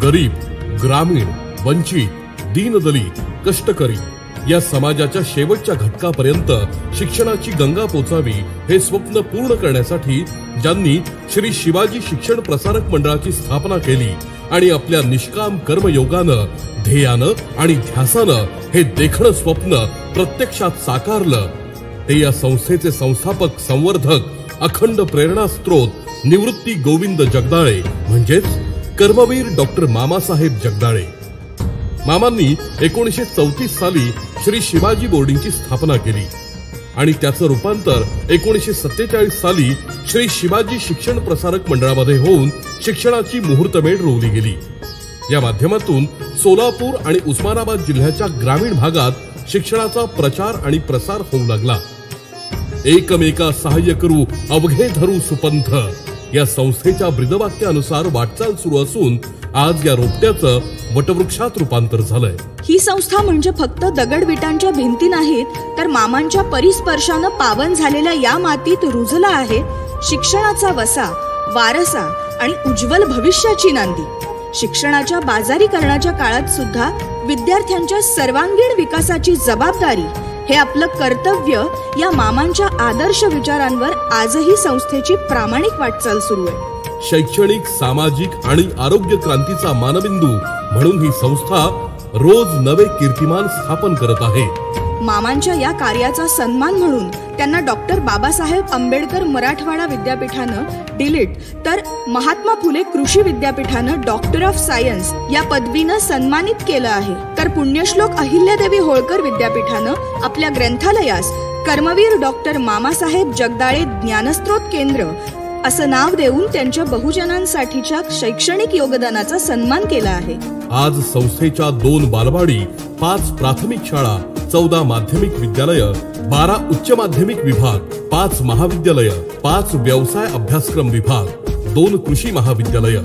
गरीब, ग्रामीण, वंचित, दीनदलित, कष्टकरी या समाजाच्या शेवटच्या घटकापर्यंत शिक्षणाची गंगा पोचावी हे स्वप्न पूर्ण करण्यासाठी ज्यांनी श्री शिवाजी शिक्षण प्रसारक मंडळाची स्थापना केली आणि आपल्या निष्काम कर्मयोगानं, ध्येयानं आणि ध्यासानं हे देखणं स्वप्न प्रत्यक्षात साकारलं, ते या संस्थेचे संस्थापक, संवर्धक, अखंड प्रेरणा स्त्रोत निवृत्ती गोविंद जगदाळे म्हणजेच कर्मवीर डॉक्टर मामासाहेब जगदाळे। मामांनी 1934 साली श्री शिवाजी बोर्डिंगची स्थापना केली आणि त्याचं रूपांतर 1947 साली श्री शिवाजी शिक्षण प्रसारक मंडळामध्ये होऊन शिक्षणाची मुहूर्तमेढ रोवली गेली। या माध्यमातून सोलापूर आणि उस्मानाबाद जिल्ह्याच्या ग्रामीण भागात शिक्षणाचा प्रचार आणि प्रसार होऊ लागला। एकमेका सहाय्य करू अवघे धरू सुपंथ या संस्थेच्या ब्रीदवाक्यानुसार वाटचाल सुरू असून आज या रोपट्याचं वटवृक्षात रूपांतर झालंय। ही संस्था म्हणजे फक्त दगडविटांच्या भिंती नाहीत, तर मामांच्या परिस्पर्शानं पावन झालेल्या या मातीत रुजला आहे शिक्षणाचा वसा, वारसा आणि उज्ज्वल भविष्याची नांदी। शिक्षणाच्या बाजारीकरणाच्या काळात सुद्धा विद्यार्थ्यांच्या सर्वांगीण विकासाची जबाबदारी हे आपलं कर्तव्य या मामांच्या आदर्श विचारांवर आजही संस्थेची प्रामाणिक वाटचाल सुरू आहे। शैक्षणिक, सामाजिक आणि आरोग्य क्रांतीचा मानबिंदू म्हणून ही संस्था रोज नवे कीर्तिमान स्थापन करत आहे। मामांच्या या कार्याचा सन्मान म्हणून त्यांना डॉक्टर बाबासाहेब आंबेडकर मराठवाडा विद्यापीठानं डिलीट तर महात्मा फुले कृषी विद्यापीठानं डॉक्टर ऑफ सायन्स या पदवीनं सन्मानित केलं आहे। तर पुण्यश्लोक अहिल्यादेवी होळकर विद्यापीठानं आपल्या ग्रंथालयास कर्मवीर डॉक्टर मामासाहेब जगदाळे ज्ञानस्त्रोत केंद्र असं नाव देऊन त्यांच्या बहुजनांसाठीच्या शैक्षणिक योगदानाचा सन्मान केला आहे। आज संस्थेच्या 2 बालवाडी, 5 प्राथमिक शाळा, 14 माध्यमिक विद्यालय, 12 उच्च माध्यमिक विभाग, 5 महाविद्यालय, 5 व्यवसाय अभ्यासक्रम विभाग, 2 कृषी महाविद्यालय,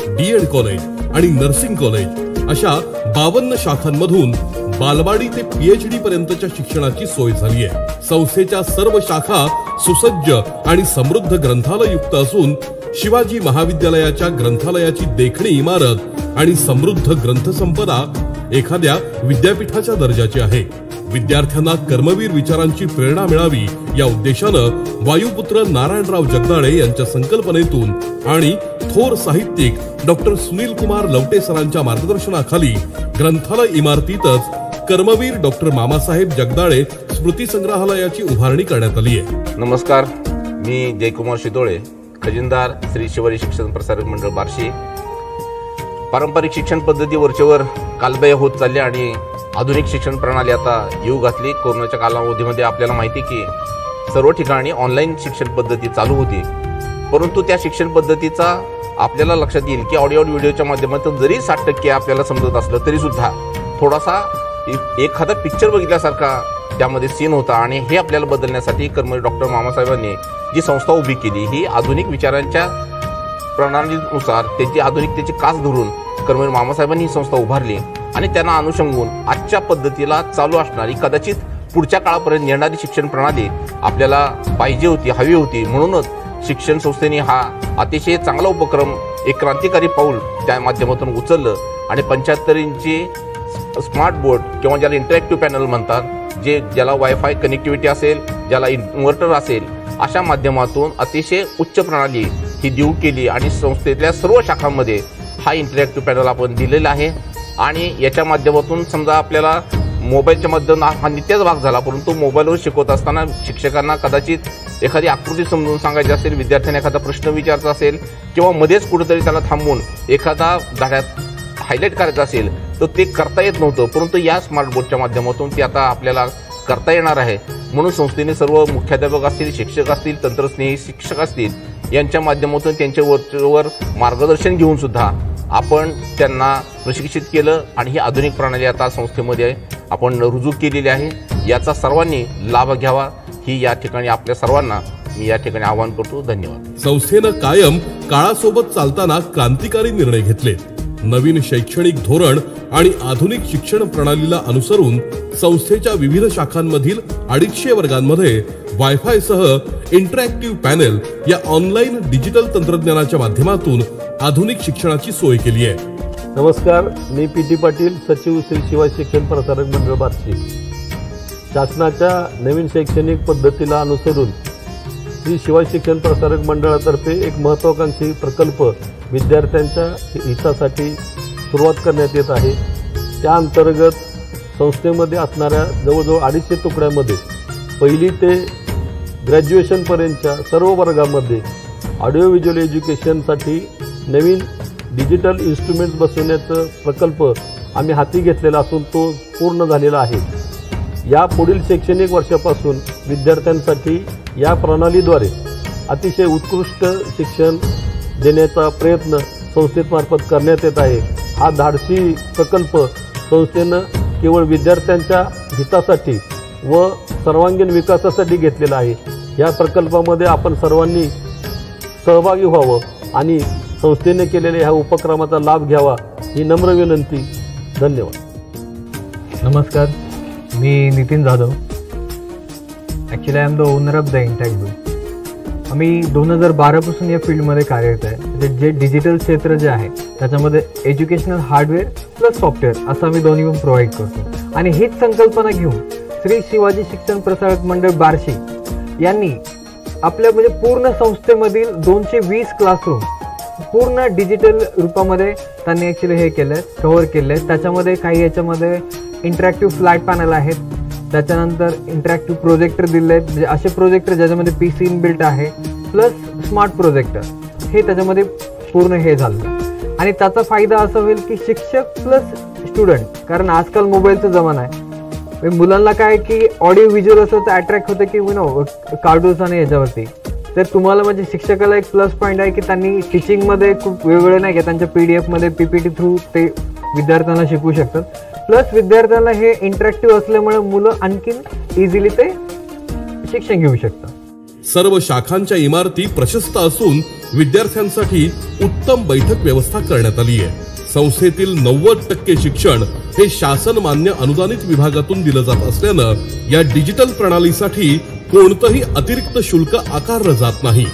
डीएड कॉलेज आणि नर्सिंग कॉलेज अशा 52 शाखांमधून बालवाडी ते पीएचडी पर्यंतच्या शिक्षणाची सोय झाली आहे। संस्थेच्या सर्व शाखा सुसज्ज आणि समृद्ध ग्रंथालय युक्त असून शिवाजी महाविद्यालयाच्या ग्रंथालयाची देखणी इमारत आणि समृद्ध ग्रंथसंपदा एखाद्या विद्यापीठाच्या दर्जाची आहे। विद्यार्थ्यांना कर्मवीर विचारांची प्रेरणा मिळावी या उद्देशानं वायुपुत्र नारायणराव जगदाळे यांच्या संकल्पनेतून आणि थोर साहित्यिक डॉक्टर सुनील कुमार लवटे सरांच्या मार्गदर्शनाखाली ग्रंथालय इमारतीतच कर्मवीर डॉक्टर मामासाहेब जगदाळे स्मृती संग्रहालयाची उभारणी करण्यात आली आहे। नमस्कार, मी जयकुमार शितोळे, खजिनदार श्री शिवाजी शिक्षण प्रसारक मंडळ बार्शी। पारंपरिक शिक्षण पद्धती वरचेवर कालबाह्य होत चालली आणि आधुनिक शिक्षण प्रणाली आता येऊ घातली। कोरोनाच्या कालावधीमध्ये आपल्याला माहिती की सर्व ठिकाणी ऑनलाईन शिक्षण पद्धती चालू होती, परंतु त्या शिक्षण पद्धतीचा आपल्याला लक्षात येईल की ऑडिओ व्हिडिओच्या माध्यमातून जरी 60% आपल्याला समजत असलं तरी सुद्धा थोडासा एखादा पिक्चर बघितल्यासारखा त्यामध्ये सीन होता आणि हे आपल्याला बदलण्यासाठी कर्मवीर डॉक्टर मामासाहेबांनी जी संस्था उभी केली ही आधुनिक विचारांच्या प्रणालीनुसार त्याची आधुनिकतेची कास धरून कर्मवीर मामासाहेबांनी ही संस्था उभारली आणि त्यांना अनुषंगून आजच्या पद्धतीला चालू असणारी कदाचित पुढच्या काळापर्यंत येणारी शिक्षण प्रणाली आपल्याला पाहिजे होती, हवी होती। म्हणूनच शिक्षण संस्थेने हा अतिशय चांगला उपक्रम, एक क्रांतिकारी पाऊल त्या माध्यमातून उचललं आणि 75 इंची स्मार्ट बोर्ड किंवा ज्याला इंटरॅक्टिव्ह पॅनल म्हणतात, ज्याला वायफाय कनेक्टिव्हिटी असेल, ज्याला इन्व्हर्टर असेल, अशा माध्यमातून अतिशय उच्च प्रणाली ही देऊ केली आणि संस्थेतल्या सर्व शाखांमध्ये हा इंटरॅक्टिव्ह पॅनल आपण दिलेला आहे। आणि याच्या माध्यमातून समजा आपल्याला मोबाईलच्या माध्यमातून हा नित्याचा भाग झाला, परंतु मोबाईलवर शिकवत असताना शिक्षकांना कदाचित एखादी आकृती समजून सांगायची असेल, विद्यार्थ्यांना एखादा प्रश्न विचारायचा असेल किंवा मध्येच कुठेतरी त्याला थांबवून एखादा धड्यात हायलाइट करायचं असेल तर ते करता येत नव्हतं, परंतु या स्मार्ट बोर्डच्या माध्यमातून ते आता आपल्याला करता येणार आहे। म्हणून संस्थेने सर्व मुख्याध्यापक असतील, शिक्षक असतील, तंत्रस्नेही शिक्षक असतील यांच्या माध्यमातून त्यांच्या वरचेवर मार्गदर्शन घेऊन सुद्धा आपण त्यांना प्रशिक्षित केलं आणि ही आधुनिक प्रणाली आता संस्थेमध्ये आपण रुजू केलेली आहे। याचा सर्वांनी लाभ घ्यावा ही या ठिकाणी आपल्या सर्वांना मी या ठिकाणी आवाहन करतो। धन्यवाद। संस्थेनं कायम काळासोबत चालताना क्रांतिकारी निर्णय घेतले। नवीन शैक्षणिक धोरण आणि आधुनिक शिक्षण प्रणालीला अनुसरून संस्थेच्या विविध शाखांमधील 250 वर्गांमध्ये वायफाय सह इंटरॅक्टिव्ह पॅनल या ऑनलाईन डिजिटल तंत्रज्ञानाच्या माध्यमातून आधुनिक शिक्षणाची सोय केली आहे। नमस्कार, मी पी.टी. पाटील, सचिव श्री शिवाजी शिक्षण प्रसारक मंडळ बार्शी. शासनाच्या नवीन शैक्षणिक पद्धतीला अनुसरून श्री शिवाजी शिक्षण प्रसारक मंडळातर्फे एक महत्त्वाकांक्षी प्रकल्प विद्यार्थ्यांच्या हितासाठी सुरुवात करण्यात येत आहे. त्या अंतर्गत संस्थेमध्ये असणाऱ्या जवळजवळ 250 तुकड्यामध्ये पहिली ते ग्रॅज्युएशनपर्यंतच्या सर्व वर्गामध्ये ऑडिओ व्हिज्युअल एज्युकेशनसाठी नवीन डिजिटल इन्स्ट्रुमेंट्स बसवण्याचा प्रकल्प आम्ही हाती घेतलेला असून तो पूर्ण झालेला आहे. या पुढील शैक्षणिक वर्षापासून विद्यार्थ्यांसाठी या प्रणालीद्वारे अतिशय उत्कृष्ट शिक्षण देण्याचा प्रयत्न संस्थेमार्फत करण्यात येत आहे. हा धाडसी प्रकल्प संस्थेनं केवळ विद्यार्थ्यांच्या हितासाठी व सर्वांगीण विकासासाठी घेतलेला आहे. या प्रकल्पामध्ये आपण सर्वांनी सहभागी व्हावं आणि संस्थेने केलेल्या ह्या उपक्रमाचा लाभ घ्यावा ही नम्र विनंती. धन्यवाद. नमस्कार, मी Nitin Jadhav. Actually I am the owner of the intact group. आम्ही 2012 पासून या फील्डमध्ये कार्यरत आहे. जे डिजिटल क्षेत्र जे आहे त्याच्यामध्ये एज्युकेशनल हार्डवेअर प्लस सॉफ्टवेअर असं आम्ही दोन्ही पण प्रोव्हाइड करतो. आणि हीच संकल्पना घेऊन श्री शिवाजी शिक्षण प्रसारक मंडळ बार्शी यांनी आपल्या पूर्ण संस्थेमधील 220 क्लासरूम पूर्ण डिजिटल रूपामध्ये त्यांनी ॲक्च्युली हे केलं आहे, कव्हर केलं आहे. त्याच्यामध्ये काही याच्यामध्ये इंटरॅक्टिव्ह फ्लॅट पॅनल आहेत, त्याच्यानंतर इंटरॅक्टिव्ह प्रोजेक्टर दिले आहेत, म्हणजे असे प्रोजेक्टर ज्याच्यामध्ये PC इनबिल्ट आहे प्लस स्मार्ट प्रोजेक्टर, हे त्याच्यामध्ये पूर्ण हे झालं. आणि त्याचा फायदा असा होईल की शिक्षक प्लस स्टुडंट, कारण आजकाल मोबाईलचा जमाना आहे, मुलांना काय की ऑडिओ व्हिज्युअल असं तर अट्रॅक्ट होतं की कार्टून्स आणि याच्यावरती. तर तुम्हाला म्हणजे शिक्षकाला एक प्लस पॉईंट आहे की त्यांनी टीचिंगमध्ये खूप वेगवेगळे नाही की त्यांच्या PDF मध्ये PPT थ्रू ते विद्यार्थ्यांना शिकवू शकतात. प्लस विद्यार्थ्यांना हे इंटरॅक्टिव्ह असल्यामुळे मुलं आणखीन इझिली ते शिक्षण घेऊ शकतात. सर्व शाखांच्या इमारती प्रशस्त असून विद्यार्थ्यांसाठी उत्तम बैठक व्यवस्था करण्यात आली आहे. संस्थेतील 90% शिक्षण हे शासन मान्य अनुदानित विभागातून दिलं जात असल्यानं या डिजिटल प्रणालीसाठी कोणतंही अतिरिक्त शुल्क आकारलं जात नाही.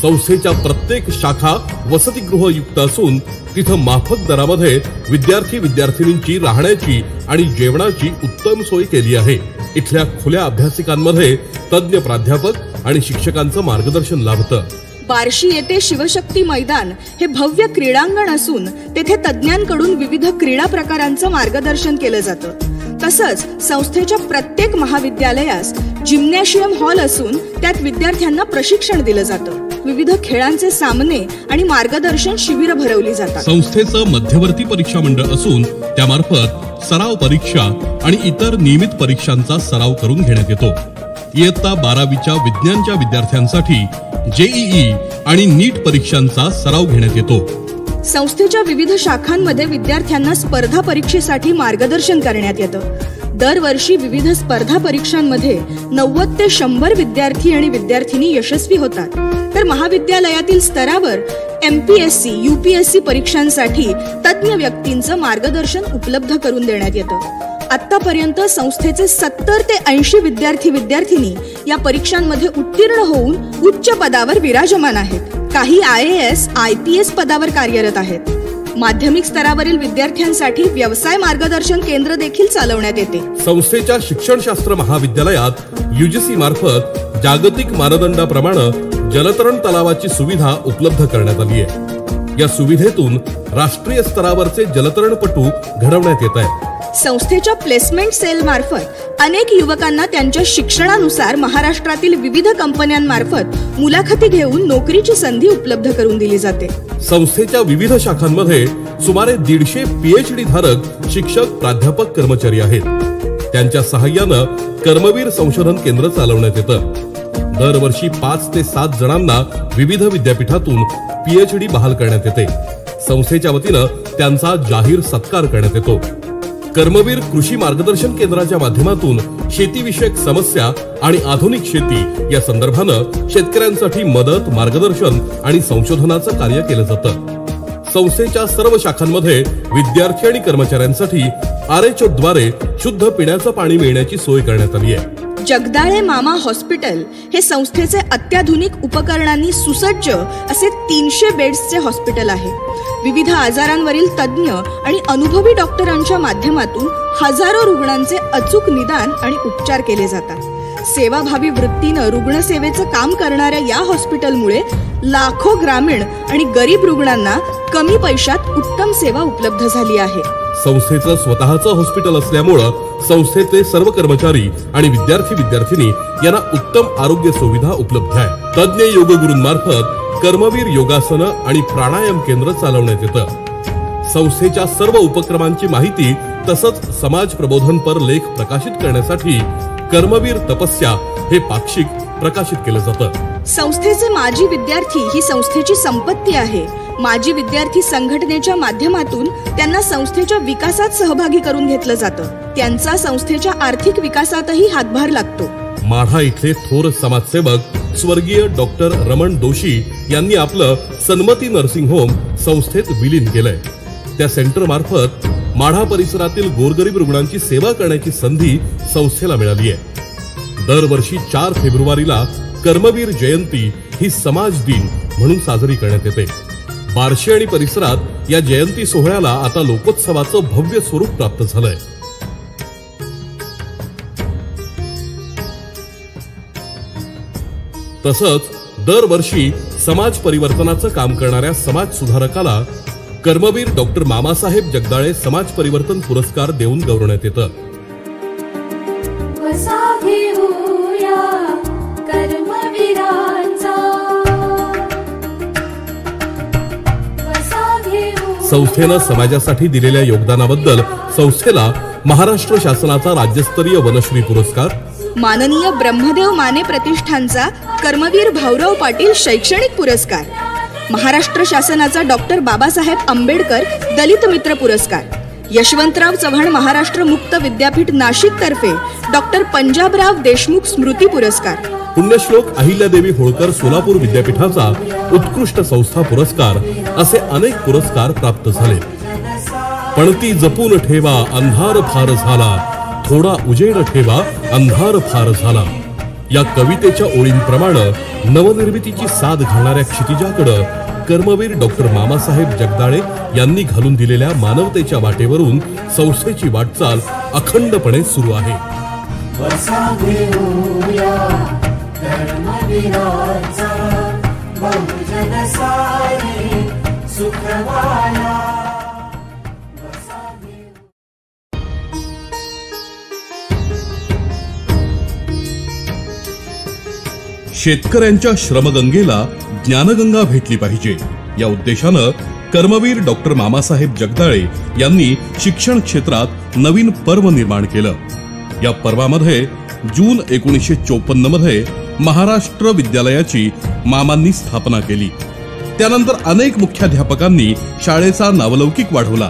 संस्थेच्या प्रत्येक शाखा वसतिगृहयुक्त असून तिथं माफक दरामध्ये विद्यार्थिनींची राहण्याची आणि जेवणाची उत्तम सोय केली आहे. इथल्या खुल्या अभ्यासिकांमध्ये तज्ज्ञ प्राध्यापक आणि शिक्षकांचं मार्गदर्शन लाभतं. बार्शी येथे शिवशक्ती मैदान हे भव्य क्रीडांगण असून तेथे तज्ज्ञांकडून विविध क्रीडा प्रकारांचं मार्गदर्शन केलं जातं. तसंच संस्थेच्या प्रत्येक महाविद्यालयास जिम्नॅशियम हॉल असून त्यात विद्यार्थ्यांना प्रशिक्षण दिलं जातं. विविध खेळांचे सामने आणि मार्गदर्शन शिबिर भरवली जातात. संस्थेचं मध्यवर्ती परीक्षा मंडळ असून त्यामार्फत सराव परीक्षा आणि इतर नियमित परीक्षांचा सराव करून घेण्यात येतो. इयत्ता 12वीच्या विज्ञानच्या विद्यार्थ्यांसाठी JEE आणि नीट परीक्षांचा सराव घेण्यात येतो. संस्थेच्या विविध शाखांमध्ये विद्यार्थ्यांना स्पर्धा परीक्षेसाठी मार्गदर्शन करण्यात येतं. दरवर्षी विविध स्पर्धा परीक्षांमध्ये 90 ते 100 विद्यार्थी आणि विद्यार्थिनी यशस्वी होतात. तर महाविद्यालयातील स्तरावर MPSC, UPSC परीक्षांसाठी तज्ज्ञ व्यक्तींचं मार्गदर्शन उपलब्ध करून देण्यात येतं. आतापर्यंत संस्थेचे 70 ते 80 विद्यार्थिनी या परीक्षांमध्ये उत्तीर्ण होऊन उच्च पदावर विराजमान आहेत. काही IAS, IPS पदावर कार्यरत आहेत. माध्यमिक स्तरावरील विद्यार्थ्यांसाठी व्यवसाय मार्गदर्शन केंद्र देखील चालवण्यात येते. संस्थेच्या शिक्षणशास्त्र महाविद्यालयात UGC मार्फत जागतिक मानदंडाप्रमाणे जलतरण तलावाची सुविधा उपलब्ध करण्यात आली आहे. या सुविधेतून राष्ट्रीय स्तरावरचे जलतरणपटू घडवण्यात येत आहेत. संस्थेच्या प्लेसमेंट सेल मार्फत अनेक युवकांना त्यांच्या शिक्षणानुसार महाराष्ट्रातील विविध कंपन्यांमार्फत मुलाखती घेऊन नोकरीची संधी उपलब्ध करून दिली जाते. संस्थेच्या विविध शाखांमध्ये सुमारे 150 PhD धारक शिक्षक, प्राध्यापक, कर्मचारी आहेत. त्यांच्या सहाय्यानं कर्मवीर संशोधन केंद्र चालवण्यात येतं. दरवर्षी 5 ते 7 जणांना विविध विद्यापीठातून PhD बहाल करण्यात येते. संस्थेच्या वतीनं त्यांचा जाहीर सत्कार करण्यात येतो. कर्मवीर कृषी मार्गदर्शन केंद्राच्या माध्यमातून शेतीविषयक समस्या आणि आधुनिक शेती या संदर्भानं शेतकऱ्यांसाठी मदत, मार्गदर्शन आणि संशोधनाचं कार्य केलं जातं. संस्थेच्या सर्व शाखांमध्ये विद्यार्थी आणि कर्मचाऱ्यांसाठी RHO द्वारे शुद्ध पिण्याचं पाणी मिळण्याची सोय करण्यात आली आहे. जगदाळे मामा हॉस्पिटल हे संस्थेचे अत्याधुनिक उपकरणांनी सुसज्ज असे 300 बेड्सचे हॉस्पिटल आहे. विविध आजारांवरील तज्ज्ञ आणि अनुभवी डॉक्टरांच्या माध्यमातून हजारो रुग्णांचे अचूक निदान आणि उपचार केले जातात. सेवाभावी वृत्तीनं रुग्णसेवेचं काम करणाऱ्या या हॉस्पिटलमुळे लाखो ग्रामीण आणि गरीब रुग्णांना कमी पैशात उत्तम सेवा उपलब्ध झाली आहे. संस्थेचं स्वतःचं हॉस्पिटल असल्यामुळं संस्थेचे सर्व कर्मचारी आणि विद्यार्थी यांना उत्तम आरोग्य सुविधा उपलब्ध आहे. तज्ज्ञ योगगुरूंमार्फत कर्मवीर योगासनं आणि प्राणायाम केंद्र चालवण्यात येतं. संस्थेच्या सर्व उपक्रमांची माहिती तसंच समाज प्रबोधनपर लेख प्रकाशित करण्यासाठी कर्मवीर तपस्या हे पाक्षिक प्रकाशित केलं जातं. संस्थेचे माजी विद्यार्थी ही संस्थेची संपत्ती आहे. माजी विद्यार्थी संघटनेच्या माध्यमातून त्यांना संस्थेच्या विकासात सहभागी करून घेतलं जातं. त्यांचा संस्थेच्या आर्थिक विकासातही हातभार लागतो. माढा इथले थोर समाजसेवक स्वर्गीय डॉक्टर रमण दोशी यांनी आपलं सन्मती नर्सिंग होम संस्थेत विलीन केलंय. त्या सेंटर मार्फत माढा परिसरातील गोरगरीब रुग्णांची सेवा करण्याची संधी संस्थेला मिळाली आहे. दरवर्षी 4 फेब्रुवारीला कर्मवीर जयंती ही समाज दिन म्हणून साजरी करण्यात येते. बार्शी आणि परिसरात या जयंती सोहळ्याला आता लोकोत्सवाचं भव्य स्वरूप प्राप्त झालंय. तसंच दरवर्षी समाज परिवर्तनाचं काम करणाऱ्या समाज सुधारकाला कर्मवीर डॉक्टर मामासाहेब जगदाळे समाज परिवर्तन पुरस्कार देऊन गौरवण्यात येतं. संस्थेनं समाजासाठी दिलेल्या योगदानाबद्दल संस्थेला महाराष्ट्र शासनाचा राज्यस्तरीय वनश्री पुरस्कार, माननीय ब्रह्मदेव माने प्रतिष्ठानचा कर्मवीर भाऊराव पाटील शैक्षणिक पुरस्कार, महाराष्ट्र शासनाचा डॉक्टर बाबासाहेब आंबेडकर दलित मित्र पुरस्कार, यशवंतराव चव्हाण महाराष्ट्र मुक्त विद्यापीठ नाशिक तर्फे डॉक्टर पंजाबराव देशमुख स्मृती पुरस्कार, पुण्यश्लोक अहिल्यादेवी होळकर सोलापूर विद्यापीठाचा उत्कृष्ट संस्था पुरस्कार असे अनेक पुरस्कार प्राप्त झाले. पणती जपून ठेवा अंधार फार झाला, थोडा उजेड ठेवा अंधार फार झाला या कवितेच्या ओळींप्रमाणे नवनिर्मितीची साथ घालणाऱ्या क्षितिजाकडे कर्मवीर डॉक्टर मामासाहेब जगदाळे यांनी घालून दिलेल्या मानवतेच्या वाटेवरून संस्थेची वाटचाल अखंडपणे सुरू आहे. शेतकऱ्यांच्या श्रमगंगेला ज्ञानगंगा भेटली पाहिजे या उद्देशानं कर्मवीर डॉक्टर मामासाहेब जगदाळे यांनी शिक्षण क्षेत्रात नवीन पर्व निर्माण केलं. या पर्वामध्ये जून 1954 मध्ये महाराष्ट्र विद्यालयाची मामांनी स्थापना केली. त्यानंतर अनेक मुख्याध्यापकांनी शाळेचा नावलौकिक वाढवला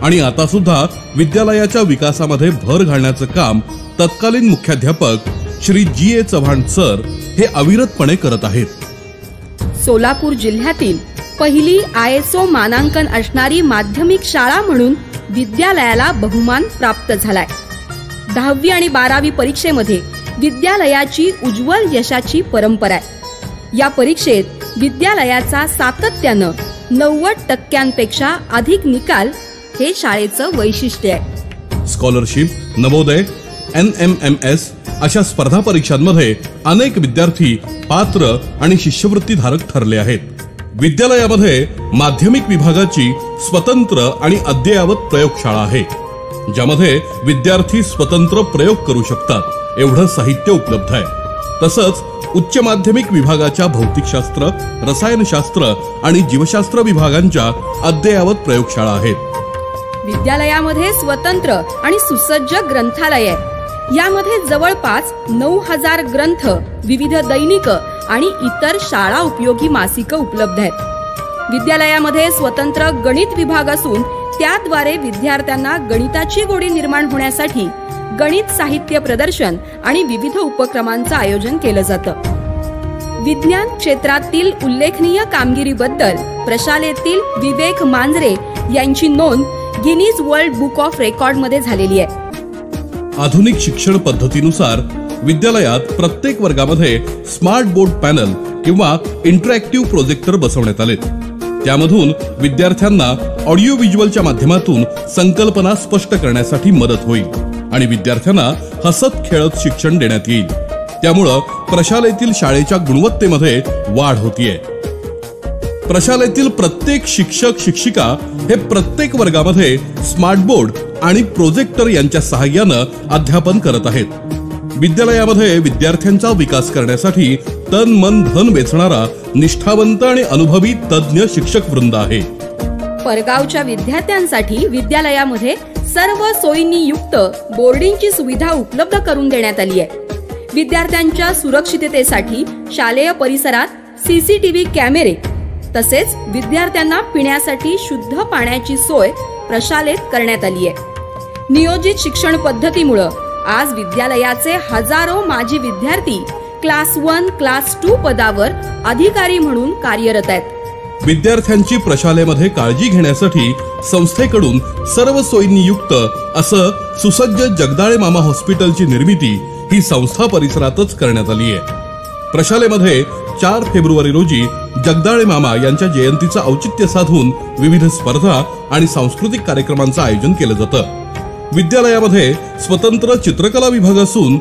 आणि आता सुद्धा विद्यालयाच्या विकासामध्ये भर घालण्याचं काम तत्कालीन मुख्याध्यापक श्री जी ए चव्हाण सर हे अविरतपणे करत आहेत. सोलापूर जिल्ह्यातील पहिली ISO मानांकन असणारी माध्यमिक शाळा म्हणून विद्यालयाला बहुमान प्राप्त झालाय. 10वी आणि 12वी परीक्षेमध्ये विद्यालयाची उज्ज्वल यशाची परंपरा आहे. या परीक्षेत विद्यालयाचा सातत्यानं 90% अधिक निकाल हे शाळेचं वैशिष्ट्य आहे. स्कॉलरशिप, नवोदय, NMMS अशा स्पर्धा परीक्षांमध्ये अनेक विद्यार्थी पात्र आणि शिष्यवृत्तीधारक ठरले आहेत. विद्यालयामध्ये माध्यमिक विभागाची स्वतंत्र आणि अद्ययावत प्रयोगशाळा आहे, ज्यामध्ये विद्यार्थी स्वतंत्र प्रयोग करू शकतात एवढं साहित्य उपलब्ध आहे. तसंच उच्च माध्यमिक विभागाच्या भौतिकशास्त्र, रसायनशास्त्र आणि जीवशास्त्र विभागांच्या अद्ययावत प्रयोगशाळा आहेत. विद्यालयामध्ये स्वतंत्र आणि सुसज्ज ग्रंथालय आहे. यामध्ये जवळपास 9000 ग्रंथ, विविध दैनिक आणि इतर शाळा उपयोगी मासिक उपलब्ध आहेत. विद्यालयामध्ये स्वतंत्र गणित विभाग असून त्याद्वारे विद्यार्थ्यांना गणिताची गोडी निर्माण होण्यासाठी गणित साहित्य प्रदर्शन आणि विविध उपक्रमांचं आयोजन केलं जातं. विज्ञान क्षेत्रातील उल्लेखनीय कामगिरीबद्दल प्रशालेतील विवेक मांजरे यांची नोंद Guinness world book of record मध्ये झालेली आहे. आधुनिक शिक्षण पद्धतीनुसार विद्यालयात प्रत्येक वर्गामध्ये स्मार्ट बोर्ड पॅनल किंवा इंटरॅक्टिव्ह प्रोजेक्टर बसवण्यात आले. त्यामधून विद्यार्थ्यांना ऑडिओ व्हिज्युअलच्या माध्यमातून संकल्पना स्पष्ट करण्यासाठी मदत होईल आणि विद्यार्थ्यांना हसत खेळत शिक्षण देण्यात येईल. त्यामुळं प्रशालेतील शाळेच्या गुणवत्तेमध्ये वाढ होतीये. प्रशालेतील प्रत्येक शिक्षक शिक्षिका हे प्रत्येक वर्गामध्ये स्मार्ट बोर्ड आणि प्रोजेक्टर यांच्या सहाय्यानं अध्यापन करत आहेत. विद्यालयामध्ये विद्यार्थ्यांचा विकास करण्यासाठी तन मन धन वेचणारा निष्ठावंत आणि अनुभवी तज्ज्ञ शिक्षक वृंद आहे. परगावच्या विद्यार्थ्यांसाठी विद्यालयामध्ये सर्व सोयींनी युक्त बोर्डिंगची सुविधा उपलब्ध करून देण्यात आली आहे. विद्यार्थ्यांच्या सुरक्षिततेसाठी शालेय परिसरात सीसीटीव्ही कॅमेरे तसेच विद्यार्थ्यांना पिण्यासाठी शुद्ध पाण्याची सोय प्रशालेत करण्यात आली आहे. नियोजित शिक्षण पद्धतीमुळे आज विद्यालयाचे हजारो माजी विद्यार्थी क्लास 1, क्लास 2 पदावर अधिकारी म्हणून कार्यरत आहेत. विद्यार्थ्यांची प्रशालेमध्ये काळजी घेण्यासाठी संस्थेकडून सर्व सोयींनी युक्त असं सुसज्ज जगदाळे मामा हॉस्पिटलची निर्मिती ही संस्था परिसरातच करण्यात आली आहे. प्रशालेमध्ये 4 फेब्रुवारी रोजी जगदाळे मामा यांच्या जयंतीचं औचित्य साधून विविध स्पर्धा आणि सांस्कृतिक कार्यक्रमांचं आयोजन केलं जातं. विद्यालयामध्ये स्वतंत्र चित्रकला विभाग असून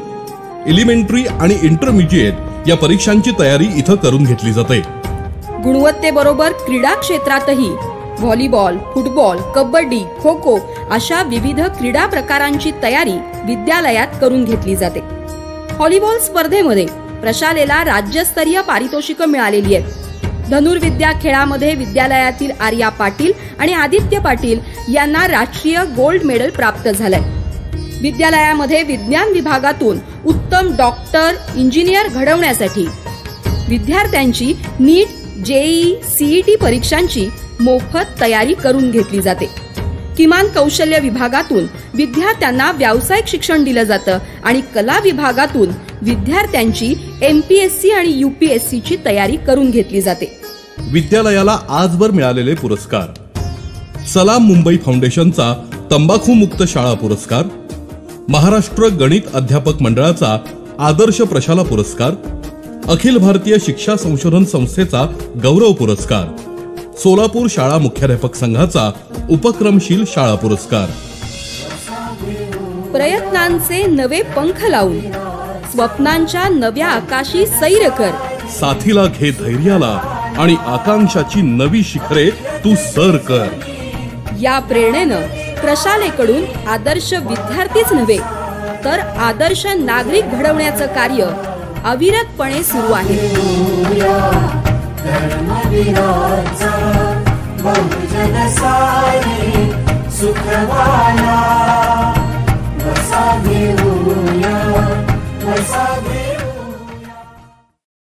एलिमेंटरी आणि इंटरमिजिएट या परीक्षांची तयारी इथं करून घेतली जाते. गुणवत्तेबरोबर क्रीडा क्षेत्रातही व्हॉलीबॉल, फुटबॉल, कबड्डी, खो खो अशा विविध क्रीडा प्रकारांची तयारी विद्यालयात करून घेतली जाते. व्हॉलीबॉल स्पर्धेमध्ये प्रशालेला राज्यस्तरीय पारितोषिकं मिळालेली आहेत. धनुर्विद्या खेळामध्ये विद्यालयातील आर्या पाटील आणि आदित्य पाटील यांना राष्ट्रीय गोल्ड मेडल प्राप्त झालंय. विद्यालयामध्ये विज्ञान विभागातून उत्तम डॉक्टर, इंजिनियर घडवण्यासाठी विद्यार्थ्यांची नीट, जेईई, सीईटी परीक्षांची मोफत तयारी करून घेतली जाते. किमान कौशल्य विभागातून विद्यार्थ्यांना व्यावसायिक शिक्षण दिलं जातं आणि कला विभागातून विद्यार्थ्यांची MPSC आणि UPSC ची तयारी करून घेतली जाते. विद्यालयाला आजवर मिळालेले पुरस्कार: सलाम मुंबई फाउंडेशनचा तंबाखू मुक्त शाळा पुरस्कार, महाराष्ट्र गणित अध्यापक मंडळाचा आदर्श प्रशाला पुरस्कार, अखिल भारतीय शिक्षा संशोधन संस्थेचा गौरव पुरस्कार, सोलापूर शाळा मुख्याध्यापक संघाचा उपक्रमशील शाळा पुरस्कार. प्रयत्नांचे नवे पंख लावून स्वप्नांच्या नव्या आकाशी सैर कर. साथीला घे धैर्याला आणि आकांक्षाची नवी शिखरे तू सर कर. या प्रेरणेनं प्रशालेकडून आदर्श विद्यार्थीच नव्हे तर आदर्श नागरिक घडवण्याचं कार्य अविरतपणे सुरू आहे. बहुजन सारी सुखवाला